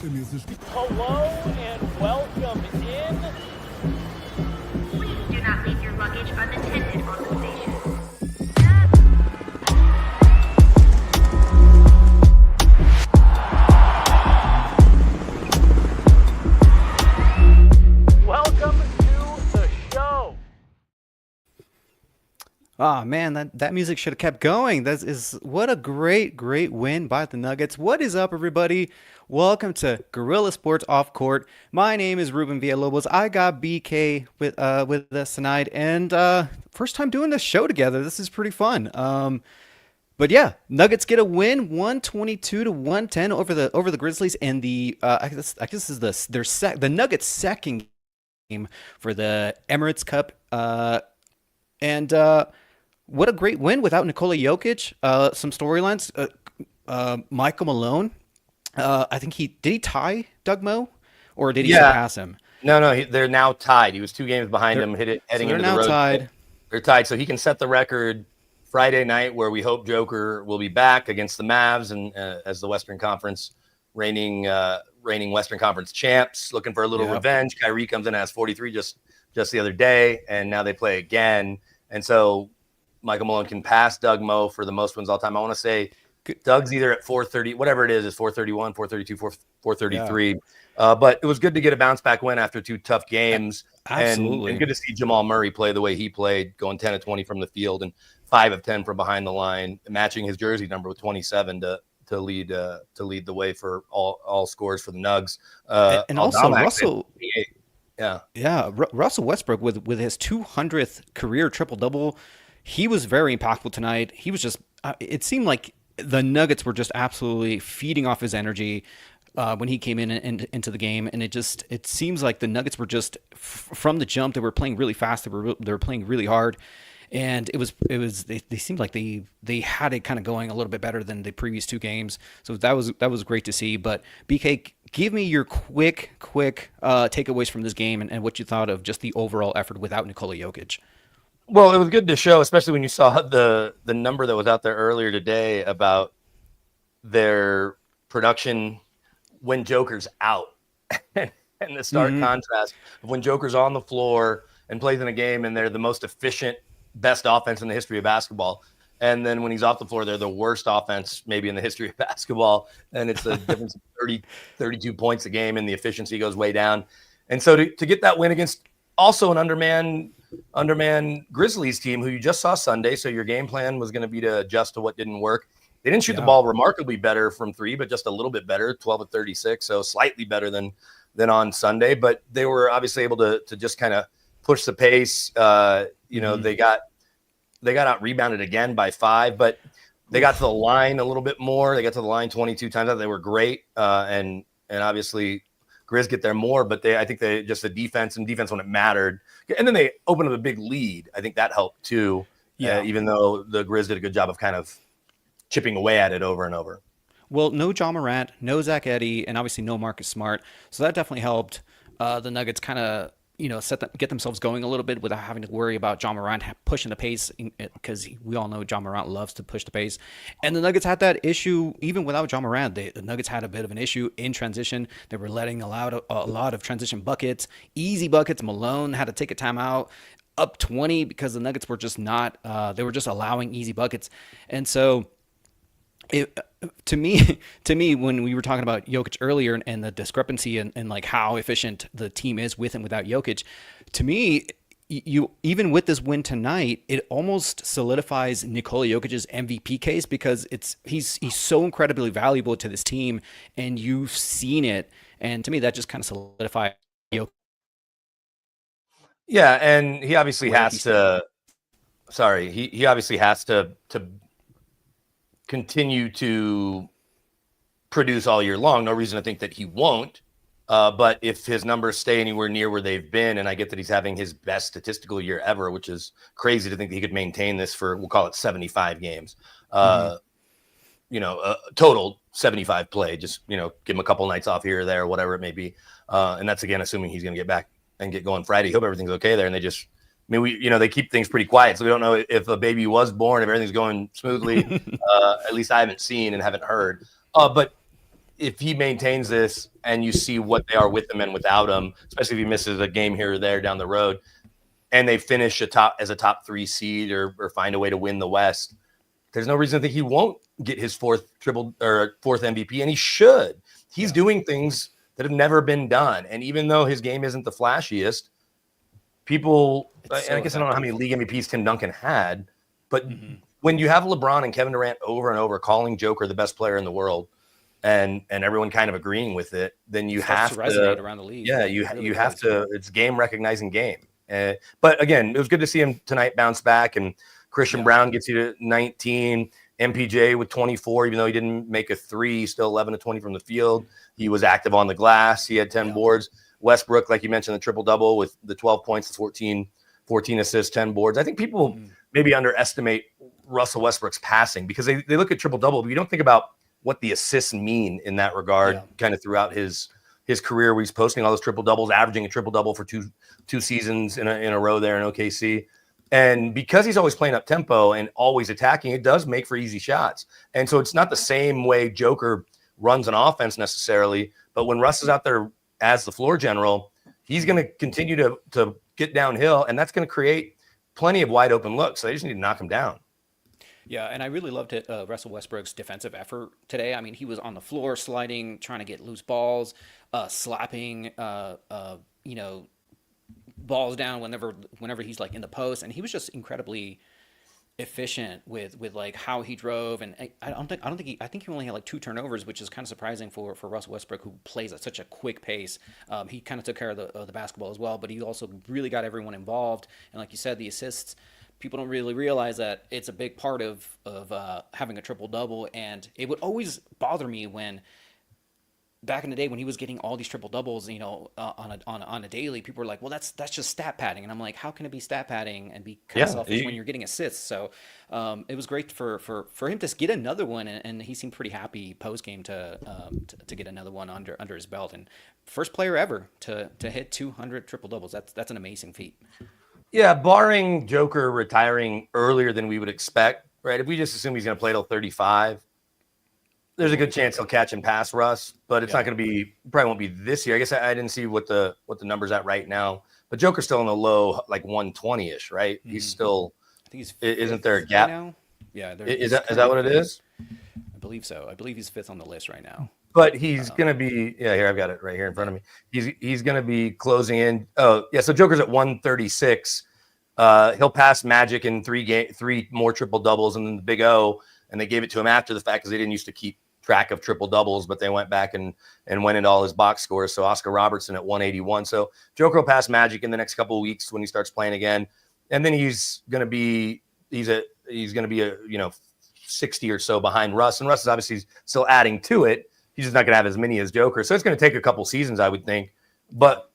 Hello and welcome in. Please do not leave your luggage unattended on the station. Welcome to the show. Oh man, that music should have kept going. What a great win by the Nuggets. What is up, everybody? Welcome to Guerilla Sports Off Court. My name is Ruben Villalobos. I got BK with us tonight, and first time doing this show together. This is pretty fun. But yeah, Nuggets get a win, 122-110 over the Grizzlies, and I guess this is the Nuggets' second game for the Emirates Cup. And what a great win without Nikola Jokic. Some storylines. Michael Malone. I think did he tie Doug Moe, or did he surpass him? No, they're now tied. He was 2 games behind him, heading into the road. Tied. They're tied, so he can set the record Friday night, where we hope Joker will be back against the Mavs and as the Western Conference reigning Western Conference champs, looking for a little revenge. Kyrie comes in as 43 just the other day, and now they play again, and so Michael Malone can pass Doug Moe for the most wins all time. I want to say Doug's either at 430, whatever it is 431, 432, 433. But it was good to get a bounce back win after 2 tough games. Absolutely. And good to see Jamal Murray play the way he played, going 10 of 20 from the field and 5 of 10 from behind the line, matching his jersey number with 27 to lead the way for all scores for the Nugs. And also Russell. Russell Westbrook with his 200th career triple-double. He was very impactful tonight. He was just it seemed like the Nuggets were just absolutely feeding off his energy when he came into the game, and it seems like the Nuggets were just from the jump. They were playing really fast. They were playing really hard, and they seemed like they had it kind of going a little bit better than the previous 2 games. So that was great to see. But BK, give me your quick takeaways from this game and what you thought of just the overall effort without Nikola Jokic. Well, it was good to show, especially when you saw the number that was out there earlier today about their production when Joker's out, and the stark contrast of when Joker's on the floor and plays in a game and they're the most efficient, best offense in the history of basketball. And then when he's off the floor, they're the worst offense maybe in the history of basketball. And it's a difference of 32 points a game, and the efficiency goes way down. And so to get that win against also an underman Grizzlies team who you just saw Sunday, so your game plan was going to be to adjust to what didn't work. They didn't shoot the ball remarkably better from 3, but just a little bit better, 12 of 36, so slightly better than on Sunday. But they were obviously able to just kind of push the pace. They got out rebounded again by 5, but they got to the line a little bit more. They got to the line 22 times. They were great, and obviously Grizz get there more, but I think they just the defense when it mattered. And then they opened up a big lead. I think that helped too, even though the Grizz did a good job of kind of chipping away at it over and over. Well, no John Morant, no Zach Edey, and obviously no Marcus Smart. So that definitely helped the Nuggets kind of get themselves going a little bit without having to worry about John Morant pushing the pace, because we all know John Morant loves to push the pace. And the Nuggets had that issue even without John Morant. The Nuggets had a bit of an issue in transition. They were letting a lot of transition buckets, easy buckets. Malone had to take a timeout up 20 because the Nuggets were just not they were just allowing easy buckets. And so to me, when we were talking about Jokic earlier and the discrepancy and like how efficient the team is with and without Jokic, to me, you even with this win tonight, it almost solidifies Nikola Jokic's MVP case, because he's so incredibly valuable to this team, and you've seen it. And to me, that just kind of solidifies Jokic. Yeah, and he obviously has to. Sorry, he obviously has to continue to produce all year long. No reason to think that he won't. But if his numbers stay anywhere near where they've been, and I get that he's having his best statistical year ever, which is crazy to think that he could maintain this for, we'll call it 75 games, total 75 play, just, give him a couple nights off here or there, whatever it may be. And that's, again, assuming he's going to get back and get going Friday. Hope everything's okay there. And they keep things pretty quiet. So we don't know if a baby was born, if everything's going smoothly. At least I haven't seen and haven't heard. But if he maintains this and you see what they are with him and without him, especially if he misses a game here or there down the road, and they finish as a top 3 seed or find a way to win the West, there's no reason to think he won't get his fourth MVP, and he should. He's doing things that have never been done. And even though his game isn't the flashiest, people, and I guess I don't know how many league MVPs Tim Duncan had, but when you have LeBron and Kevin Durant over and over calling Joker the best player in the world, and everyone kind of agreeing with it, then you have to resonate around the league. Yeah, you have to. It's game recognizing game. But again, it was good to see him tonight bounce back, and Christian Brown gets you to 19. MPJ with 24, even though he didn't make a three, still 11 to 20 from the field. He was active on the glass. He had 10 boards. Westbrook, like you mentioned, the triple-double with the 12 points, the 14 assists, 10 boards. I think people maybe underestimate Russell Westbrook's passing because they look at triple-double, but you don't think about what the assists mean in that regard kind of throughout his career where he's posting all those triple-doubles, averaging a triple-double for two seasons in a row there in OKC. And because he's always playing up tempo and always attacking, it does make for easy shots. And so it's not the same way Joker runs an offense necessarily, but when Russ is out there as the floor general, he's going to continue to get downhill, and that's going to create plenty of wide open looks. So they just need to knock him down. Yeah, and I really loved it, Russell Westbrook's defensive effort today. I mean, he was on the floor sliding, trying to get loose balls, slapping, balls down whenever he's like in the post, and he was just incredibly efficient with like how he drove. And I think he only had like 2 turnovers, which is kind of surprising for Russell Westbrook, who plays at such a quick pace. He kind of took care of the basketball as well, but he also really got everyone involved. And like you said, the assists, people don't really realize that it's a big part of having a triple double. And it would always bother me when back in the day when he was getting all these triple doubles, on a daily, people were like, well, that's just stat padding. And I'm like, how can it be stat padding and be kind of selfish when you're getting assists? So it was great for him to get another one. And he seemed pretty happy post game to get another one under his belt. And first player ever to hit 200 triple doubles. That's an amazing feat. Yeah. Barring Joker retiring earlier than we would expect, right? If we just assume he's going to play till 35, there's a good chance he'll catch and pass Russ, but it's not going to be, probably won't be this year. I guess I didn't see what the number's at right now, but Joker's still in the low, like 120-ish, right? He's still, I think he's isn't there a gap? Right now? Yeah. Is that what it is? I believe so. I believe he's 5th on the list right now. But he's going to be, here, I've got it right here in front of me. He's going to be closing in. Oh, yeah. So Joker's at 136. He'll pass Magic in 3 more triple doubles and then the Big O. And they gave it to him after the fact because they didn't used to keep track of triple doubles, but they went back and went into all his box scores. So Oscar Robertson at 181. So Joker will pass Magic in the next couple of weeks when he starts playing again. And then he's going to be a 60 or so behind Russ. And Russ is obviously still adding to it. He's just not going to have as many as Joker. So it's going to take a couple seasons, I would think. But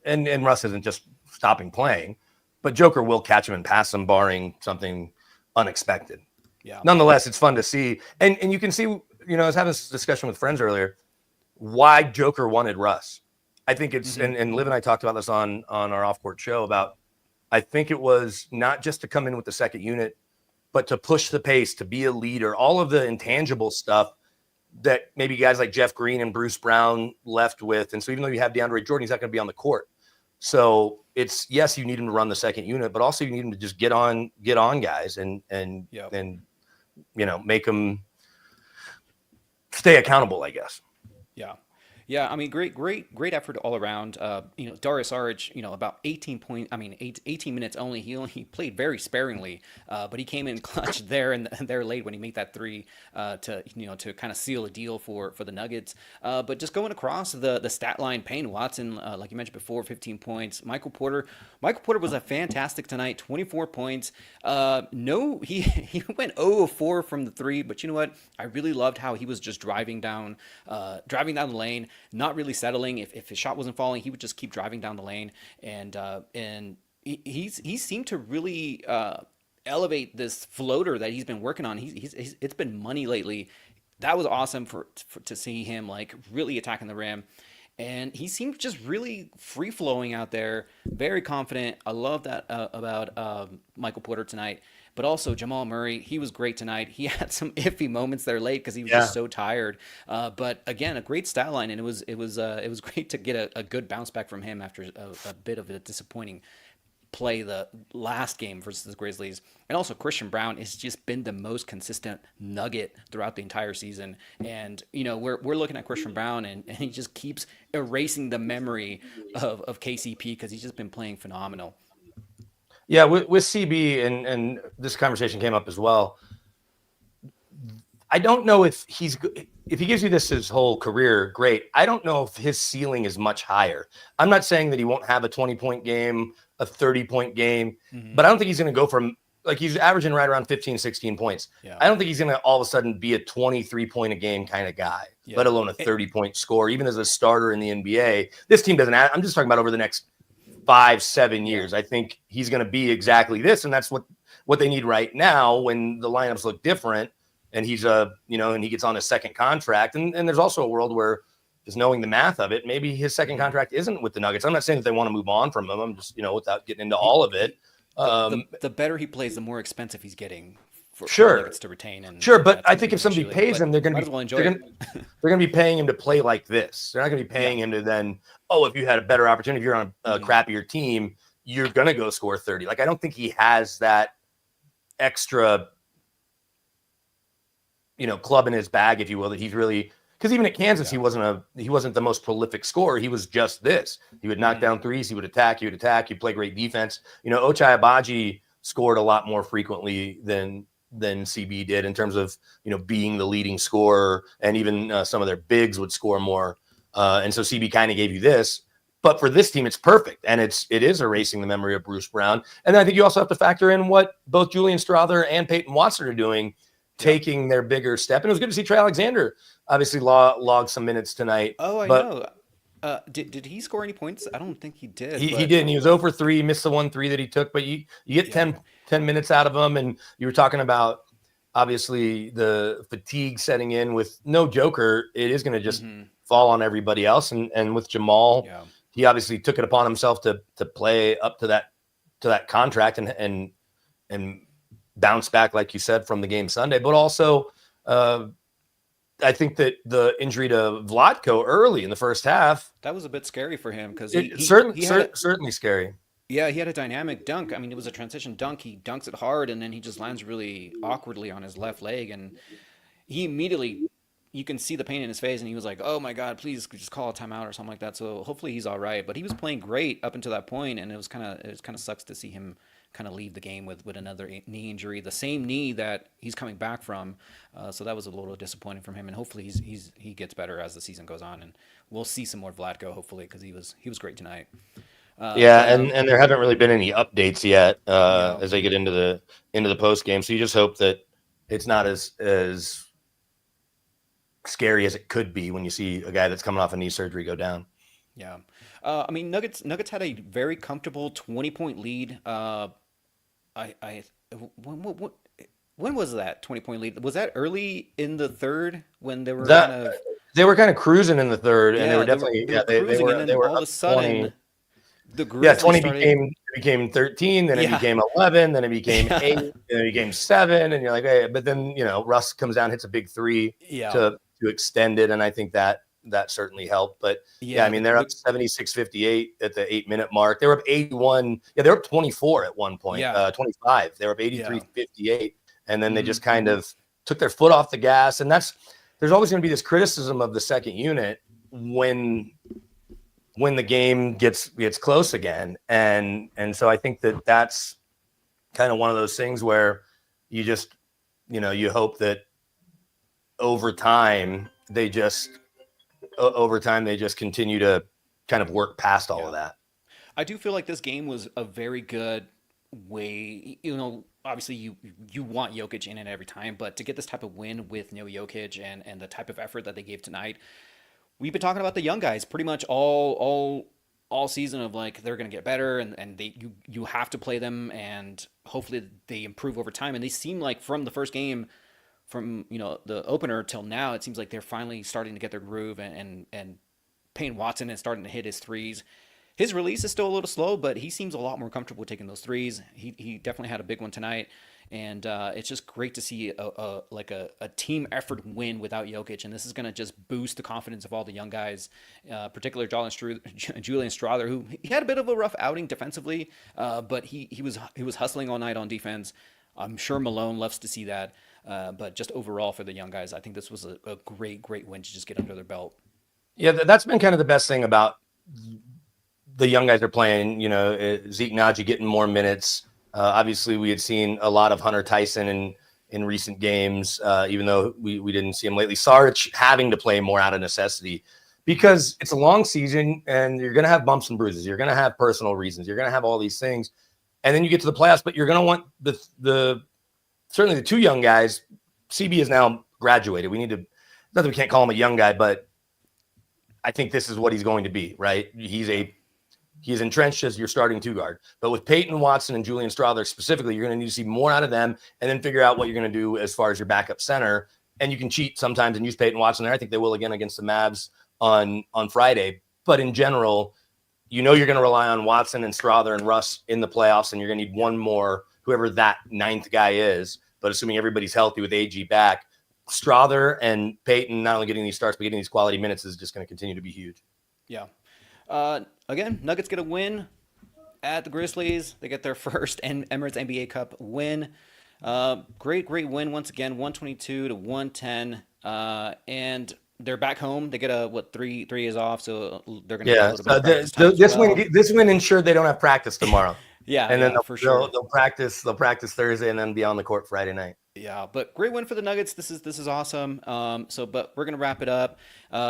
and Russ isn't just stopping playing, but Joker will catch him and pass him, barring something unexpected. Yeah. Nonetheless, it's fun to see. And you can see, I was having this discussion with friends earlier, why Joker wanted Russ. I think it's, and Liv and I talked about this on our off-court show about, I think it was not just to come in with the second unit, but to push the pace, to be a leader, all of the intangible stuff that maybe guys like Jeff Green and Bruce Brown left with. And so even though you have DeAndre Jordan, he's not going to be on the court. So it's, yes, you need him to run the second unit, but also you need him to just get on guys and make them stay accountable, I guess. Yeah. I mean, great effort all around. Darius Saric, about 18 minutes only. He played very sparingly, but he came in clutch there and there late when he made that 3 to kind of seal a deal for the Nuggets. But just going across the stat line, Payne Watson, like you mentioned before, 15 points. Michael Porter was a fantastic tonight, 24 points. He went 0 of 4 from the 3, but you know what? I really loved how he was just driving down the lane, not really settling. If his shot wasn't falling, he would just keep driving down the lane, and he seemed to really elevate this floater that he's been working on. It's been money lately. That was awesome to see him like really attacking the rim. And he seemed just really free-flowing out there, very confident. I love that about Michael Porter tonight. But also Jamal Murray, he was great tonight. He had some iffy moments there late because he was Yeah. just so tired. But again, a great stat line, and it was great to get a good bounce back from him after a bit of a disappointing play the last game versus the Grizzlies. And also Christian Brown has just been the most consistent nugget throughout the entire season. And, we're looking at Christian Brown and he just keeps erasing the memory of KCP because he's just been playing phenomenal. Yeah, with CB, and this conversation came up as well. I don't know if he gives you this his whole career, great. I don't know if his ceiling is much higher. I'm not saying that he won't have a 20-point game, a 30-point game, but I don't think he's going to go from, like, he's averaging right around 15, 16 points. Yeah. I don't think he's going to all of a sudden be a 23-point a game kind of guy, let alone a 30-point score, even as a starter in the NBA. This team doesn't I'm just talking about over the next 5-7 years. I think he's going to be exactly this, and that's what they need right now when the lineups look different. And he's and he gets on his second contract. And there's also a world where, just knowing the math of it, maybe his second contract isn't with the Nuggets. I'm not saying that they want to move on from him. I'm just, without getting into all of it. The better he plays, the more expensive he's getting for Nuggets to retain. And but I think if somebody pays him, they're going to be paying him to play like this. They're not going to be paying him to then, if you had a better opportunity, if you're on a crappier team, you're going to go score 30. Like, I don't think he has that extra club in his bag, if you will, that he's really, because even at Kansas, he wasn't the most prolific scorer. He was just this. He would knock down threes. He would attack. He'd play great defense. Ochai Agbaji scored a lot more frequently than CB did in terms of, being the leading scorer, and even some of their bigs would score more. And so CB kind of gave you this, but for this team, it's perfect. And it is erasing the memory of Bruce Brown. And then I think you also have to factor in what both Julian Strawther and Peyton Watson are doing, taking their bigger step. And it was good to see Trey Alexander obviously log some minutes tonight. Oh, I know. Did he score any points? I don't think he did. He did. And he was 0 for 3, missed the 1 3 that he took, but you get 10 minutes out of him. And you were talking about, obviously, the fatigue setting in with no Joker. It is going to just fall on everybody else. And with Jamal, he obviously took it upon himself to play up to that contract and bounce back, like you said, from the game Sunday. But also, I think that the injury to Vlatko early in the first half, that was a bit scary for him because certainly scary. Yeah, he had a dynamic dunk. I mean, it was a transition dunk. He dunks it hard, and then he just lands really awkwardly on his left leg, and he immediately, you can see the pain in his face, and he was like, "Oh my God, please just call a timeout or something like that." So hopefully he's all right. But he was playing great up until that point, and it kind of sucks to see him kind of leave the game with another knee injury, the same knee that he's coming back from. So that was a little disappointing from him, and hopefully he gets better as the season goes on, and we'll see some more Vlatko hopefully, because he was great tonight. And there haven't really been any updates yet as they get into the post game. So you just hope that it's not as scary as it could be when you see a guy that's coming off a knee surgery go down. Yeah. I mean, Nuggets had a very comfortable 20-point lead. When was that 20-point lead? Was that early in the third when they were they were kind of cruising in the third, and they were definitely they were all of a sudden 20. The Grizzlies 20 became 13, then it became 11, then it became 8, then it became 7, and you're like, hey, but then Russ comes down, hits a big 3 to extend it, and I think that certainly helped. But I mean, they're up 76-58 at the 8-minute mark. They were up 81. Yeah, they were up 24 at one point. 25. They were up 83-58, and then they just kind of took their foot off the gas. And there's always going to be this criticism of the second unit when the game gets close again. And so I think that's kind of one of those things where you just, you hope that over time they just continue to kind of work past all of that. I do feel like this game was a very good way, obviously you want Jokic in it every time, but to get this type of win with no Jokic and the type of effort that they gave tonight, we've been talking about the young guys pretty much all season of like they're going to get better and you have to play them and hopefully they improve over time. And they seem like from the first game, from the opener till now, it seems like they're finally starting to get their groove and Payne Watson is starting to hit his threes. His release is still a little slow, but he seems a lot more comfortable taking those threes. He definitely had a big one tonight, and it's just great to see a team effort win without Jokic, and this is going to just boost the confidence of all the young guys, particularly Julian Strawther, who he had a bit of a rough outing defensively, but he was hustling all night on defense. I'm sure Malone loves to see that, but just overall for the young guys, I think this was a great win to just get under their belt. Yeah, that's been kind of the best thing about the young guys are playing. Zeke Naji getting more minutes. Obviously, we had seen a lot of Hunter Tyson in recent games, even though we didn't see him lately. Sarge having to play more out of necessity because it's a long season and you're going to have bumps and bruises. You're going to have personal reasons. You're going to have all these things. And then you get to the playoffs, but you're going to want the certainly the two young guys. CB is now graduated. We need to, not that we can't call him a young guy, but I think this is what he's going to be, right? He's entrenched as your starting two guard. But with Peyton Watson and Julian Strawther specifically, you're going to need to see more out of them and then figure out what you're going to do as far as your backup center. And you can cheat sometimes and use Peyton Watson there. I think they will again against the Mavs on Friday. But in general, you're going to rely on Watson and Strawther and Russ in the playoffs, and you're going to need one more, whoever that ninth guy is. But assuming everybody's healthy with AG back, Strawther and Peyton not only getting these starts, but getting these quality minutes is just going to continue to be huge. Yeah. Again, Nuggets get a win at the Grizzlies. They get their first Emirates NBA Cup win. Great win once again, 122-110. And they're back home. They get three is off, so they're going to get a little bit of practice time this win ensured they don't have practice tomorrow. Yeah, and then they'll practice Thursday and then be on the court Friday night. Yeah, but great win for the Nuggets. This is awesome. But we're gonna wrap it up.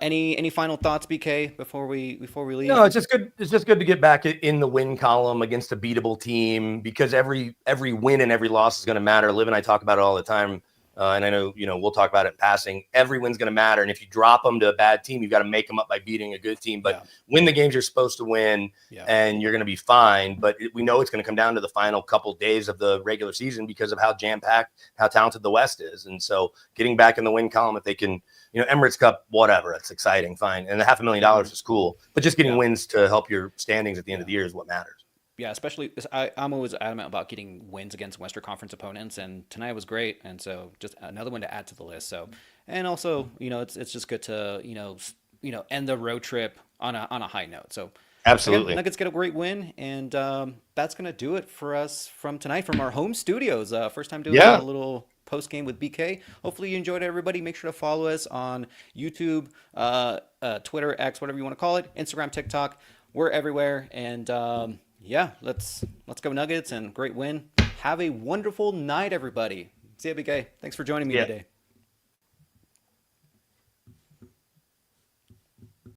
Any final thoughts, BK, before we leave? No, it's just good. It's just good to get back in the win column against a beatable team because every win and every loss is going to matter. Liv and I talk about it all the time, and I know we'll talk about it in passing. Every win's going to matter, and if you drop them to a bad team, you've got to make them up by beating a good team. But win the games you're supposed to win, and you're going to be fine. But we know it's going to come down to the final couple days of the regular season because of how jam-packed, how talented the West is. And so getting back in the win column, if they can, Emirates Cup, whatever, it's exciting, fine. And the $500,000 is cool. But just getting wins to help your standings at the end of the year is what matters. Yeah, especially I'm always adamant about getting wins against Western Conference opponents, and tonight was great, and so just another one to add to the list. So, and also, it's just good to end the road trip on a high note. So, absolutely, again, Nuggets get a great win, and that's gonna do it for us from tonight from our home studios. First time doing a little post game with BK. Hopefully you enjoyed it, everybody. Make sure to follow us on YouTube, Twitter, X, whatever you want to call it, Instagram, TikTok. We're everywhere, and let's go Nuggets and great win. Have a wonderful night, everybody. See ya, BK. Thanks for joining me today.